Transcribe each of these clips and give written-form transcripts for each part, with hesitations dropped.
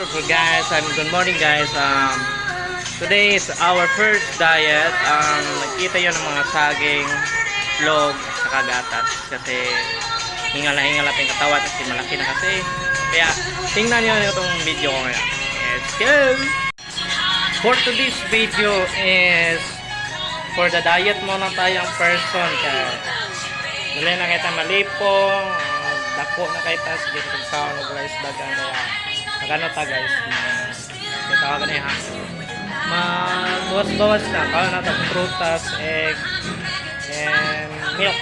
beautiful guys, and good morning guys. Today is our first diet. Nakita yun ng mga saging, log, saka gatas. Kasi hingal na yung katawan kasi malaki na kasi. Kaya tingnan nyo itong video ko ngayon. Let's go! For today's video is for the diet muna tayong person. Kaya dali na kita malipong, dako na kita sige pagkaon ng rice dagan. Kaya magano ta guys, kita ka ganyan ha, magbawas-bawas na kaon na itong prutas, egg and milk.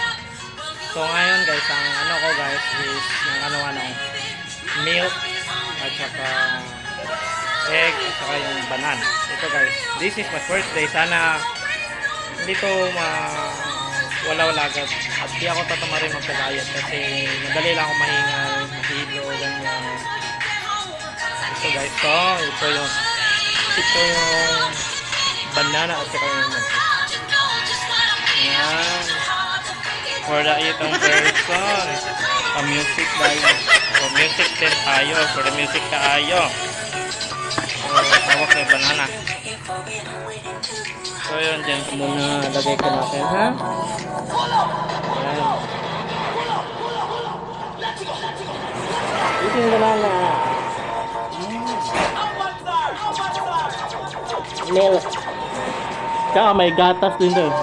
So ngayon guys, ang ano ko guys is yung ano milk at saka egg at saka yung banan. Ito guys, this is my first day. Sana hindi to wala-wala agad at di ako tatama rin magpagayat kasi madali lang ako mahingal, mahilo, ganyan. Ito guys, so ito yung banana at saka yung yan for the itong person. Pa-music guys, for music din tayo, for the music tayo. So hawak na yung banana. So yun, dyan muna lagay ka natin ha. Ayan. Ito yung banana. Milk. Tsaka may gatas din doon.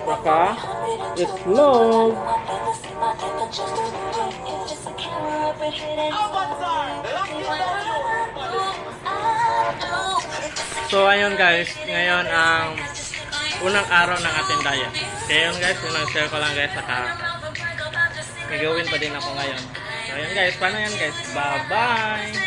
Saka itlog. So ayun guys, ngayon ang unang araw ng ating diet. Kaya yun guys, unang share ko lang guys, saka may gawin pa din ako ngayon. So ayun guys, paano yan guys? Bye bye!